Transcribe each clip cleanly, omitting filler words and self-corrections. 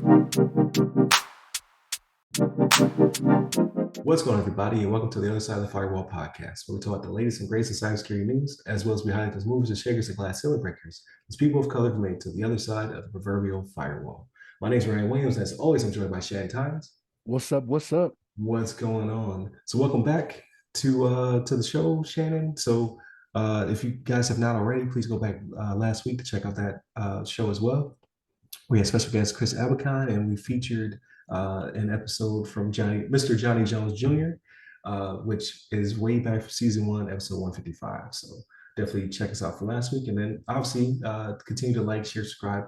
What's going on, everybody, and welcome to the Other Side of the Firewall podcast, where we talk about the latest and greatest in cybersecurity news, as well as behind those movers and shakers and glass ceiling breakers, as people of color have made to the other side of the proverbial firewall. My name is Ryan Williams, and as always, I'm joined by Shannon. What's up? What's up? What's going on? So, welcome back to the show, Shannon. So, if you guys have not already, please go back last week to check out that show as well. We had special guest Chris Abacon, and we featured an episode from Mr. Johnny Jones Jr., which is way back from season 1, episode 155. So definitely check us out for last week. And then obviously continue to like, share, subscribe,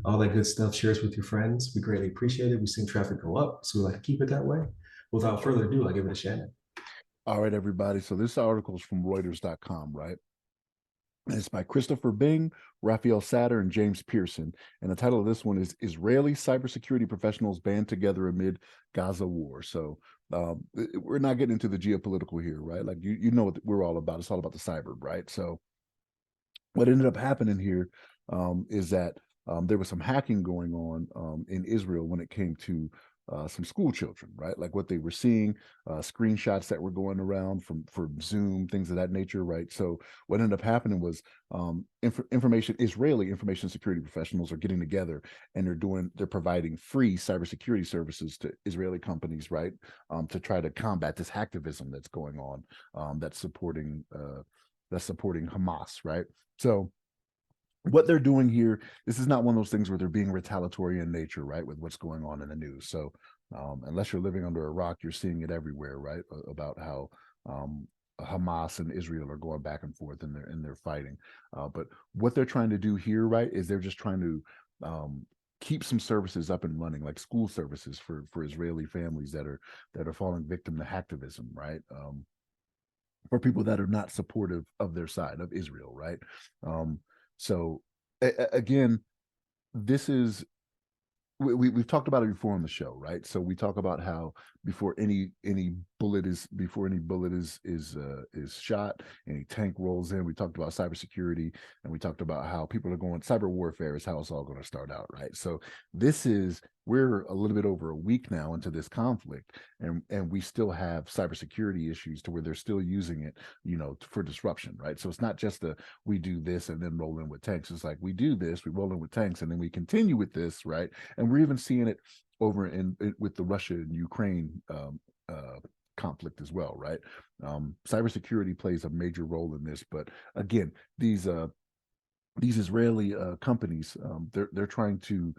all that good stuff. Share us with your friends. We greatly appreciate it. We've seen traffic go up, so we like to keep it that way. Without further ado, I'll give it to Shannon. All right, everybody. So this article is from Reuters.com, right? And it's by Christopher Bing, Raphael Satter, and James Pearson. And the title of this one is Israeli Cybersecurity Professionals Band Together Amid Gaza War. So we're not getting into the geopolitical here, right? Like you know what we're all about. It's all about the cyber, right? So what ended up happening here is that there was some hacking going on in Israel when it came to some school children, right? Like what they were seeing, screenshots that were going around from Zoom, things of that nature, right? So what ended up happening was Israeli information security professionals are getting together and they're providing free cybersecurity services to Israeli companies, right? To try to combat this hacktivism that's going on, that's supporting Hamas, right? So what they're doing here, this is not one of those things where they're being retaliatory in nature, right, with what's going on in the news. So unless you're living under a rock, you're seeing it everywhere, right, about how Hamas and Israel are going back and forth and they're fighting. But what they're trying to do here, right, is they're just trying to keep some services up and running, like school services for Israeli families that are falling victim to hacktivism, right? For people that are not supportive of their side of Israel, right? So again, this is we've talked about it before on the show, right? So we talk about how before any bullet is shot, any tank rolls in. We talked about cybersecurity, and we talked about how people are going cyber warfare is how it's all going to start out, right? So we're a little bit over a week now into this conflict, and we still have cybersecurity issues to where they're still using it, for disruption, right? So it's not just we do this and then roll in with tanks. It's like we do this, we roll in with tanks, and then we continue with this, right? And we're even seeing it over with the Russia and Ukraine conflict as well, right? Cybersecurity plays a major role in this, but again, these Israeli companies, they're trying to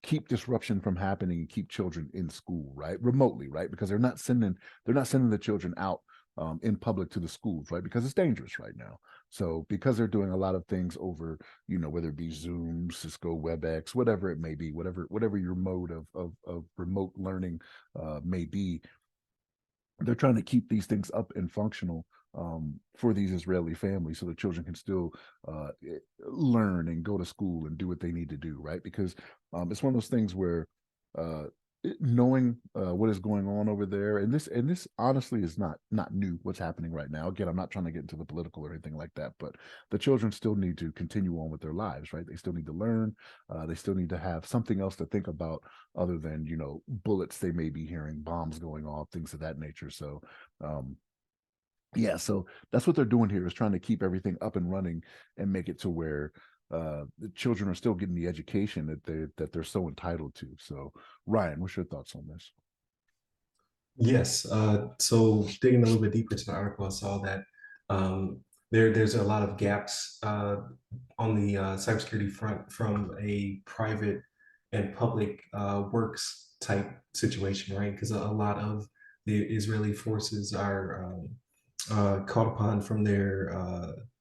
keep disruption from happening and keep children in school, right, remotely, right, because they're not sending the children out in public to the schools, right, because it's dangerous right now. So because they're doing a lot of things over, whether it be Zoom, Cisco, WebEx, whatever it may be, whatever your mode of remote learning may be, they're trying to keep these things up and functional for these Israeli families so the children can still learn and go to school and do what they need to do, right? Because it's one of those things where knowing what is going on over there, and this honestly is not new what's happening right now. Again, I'm not trying to get into the political or anything like that, but the children still need to continue on with their lives, right? They still need to learn. They still need to have something else to think about other than bullets they may be hearing, bombs going off, things of that nature. So yeah, so that's what they're doing here, is trying to keep everything up and running and make it to where the children are still getting the education that they're so entitled to. So Ryan, what's your thoughts on this? Yes. So digging a little bit deeper into the article, I saw that there's a lot of gaps on the cybersecurity front from a private and public works type situation, right? Because a lot of the Israeli forces are called upon from they're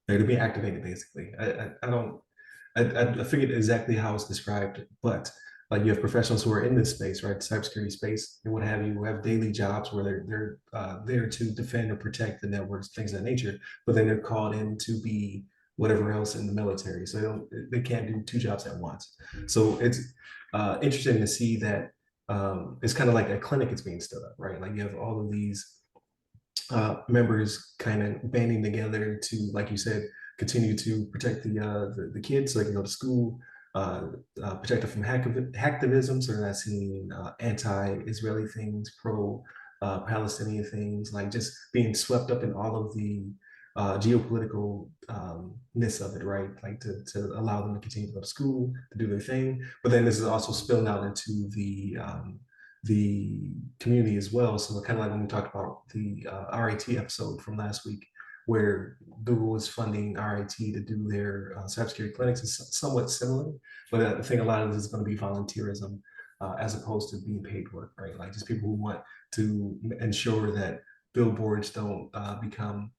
to be activated basically. I don't I forget exactly how it's described, but like you have professionals who are in this space, right, cybersecurity space, and what have you, who have daily jobs where they're there to defend or protect the networks, things of that nature. But then they're called in to be whatever else in the military, so they can't do two jobs at once. So it's interesting to see that it's kind of like a clinic is being stood up, right? Like you have all of these members kind of banding together to, like you said, continue to protect the kids so they can go to school, protected from hacktivism, so they're not seeing anti-Israeli things, pro-Palestinian things, like just being swept up in all of the geopolitical ness of it, right? Like to allow them to continue to go to school, to do their thing. But then this is also spilling out into the community as well. So kind of like when we talked about the RIT episode from last week, where Google is funding RIT to do their cybersecurity clinics is somewhat similar. But I think a lot of this is going to be volunteerism as opposed to being paid work, right? Like just people who want to ensure that billboards don't become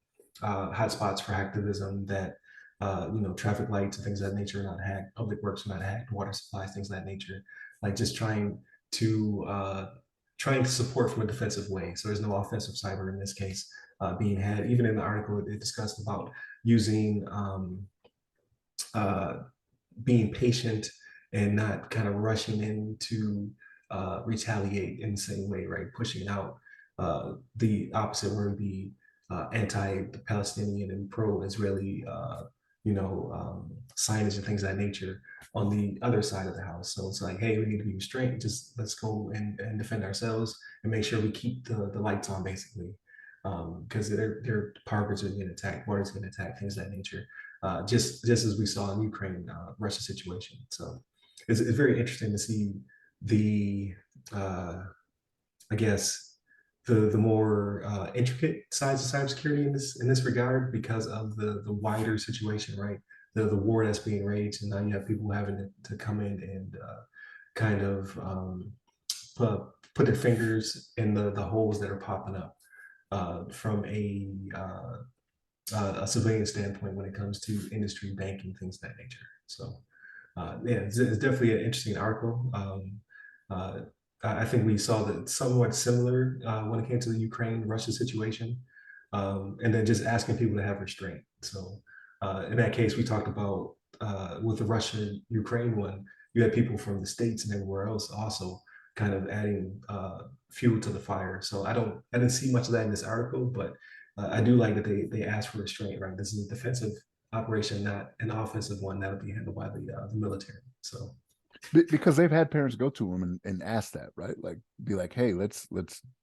hotspots for hacktivism, that traffic lights and things of that nature are not hacked, public works are not hacked, water supplies, things of that nature. Like just to trying to support from a defensive way. So there's no offensive cyber in this case being had. Even in the article, it discussed about using uh, being patient and not kind of rushing in to retaliate in the same way, right? Pushing out the opposite word would be anti-Palestinian and pro-Israeli, signage and things of that nature on the other side of the house. So it's like, hey, we need to be restrained. Just let's go and defend ourselves and make sure we keep the lights on, basically, because their power grids are getting attacked, water's getting attacked, things of that nature. Just as we saw in Ukraine, Russia situation. So it's very interesting to see the I guess the more intricate sides of cybersecurity in this regard because of the wider situation, right? The war that's being waged, and now you have people having to come in and kind of put their fingers in the holes that are popping up from a civilian standpoint when it comes to industry, banking, things of that nature. So yeah, it's definitely an interesting article. Uh, I think we saw that somewhat similar when it came to the Ukraine-Russia situation, and then just asking people to have restraint. So in that case, we talked about with the Russia-Ukraine one, you had people from the States and everywhere else also kind of adding fuel to the fire. So I didn't see much of that in this article, but I do like that they asked for restraint, right? This is a defensive operation, not an offensive one that'll be handled by the military. So because they've had parents go to them and ask that, right? Like be like, hey, let's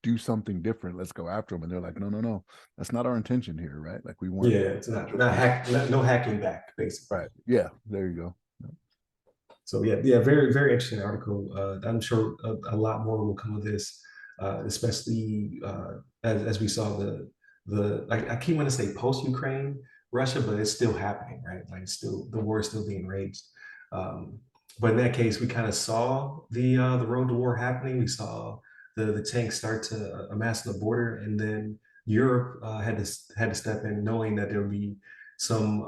do something different. Let's go after them. And they're like, no, that's not our intention here, right? Like we want yeah, it's no hacking back, basically. right. Yeah, there you go. So yeah, very very interesting article. I'm sure a lot more will come of this, especially as we saw the I keep wanting to say post Ukraine Russia, but it's still happening, right? Like it's still the war is still being raged. Um, but in that case, we kind of saw the road to war happening. We saw the tanks start to amass on the border, and then Europe had to step in, knowing that there would be some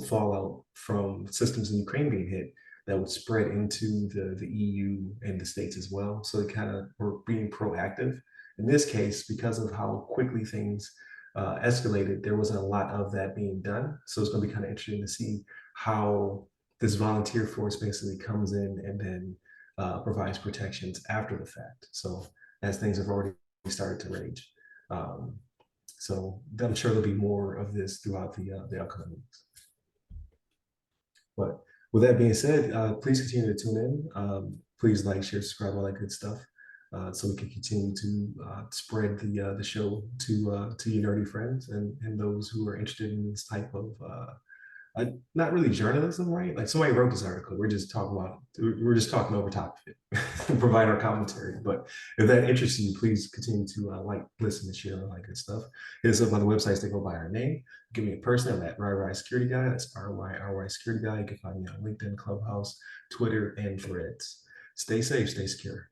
fallout from systems in Ukraine being hit that would spread into the EU and the States as well. So they kind of were being proactive. In this case, because of how quickly things escalated, there wasn't a lot of that being done. So it's going to be kind of interesting to see how this volunteer force basically comes in and then provides protections after the fact. So as things have already started to rage. Um, so I'm sure there'll be more of this throughout the upcoming weeks. But with that being said, please continue to tune in. Please like, share, subscribe, all that good stuff, so we can continue to spread the show to your nerdy friends and those who are interested in this type of not really journalism, right? Like somebody wrote this article. We're just talking over top of it, provide our commentary. But if that interests you, please continue to like, listen, and share all that good stuff. Hit us up on the websites that go by our name. Give me a person. I'm at RY Security Guy. That's RY Security Guy. You can find me on LinkedIn, Clubhouse, Twitter, and Threads. Stay safe, stay secure.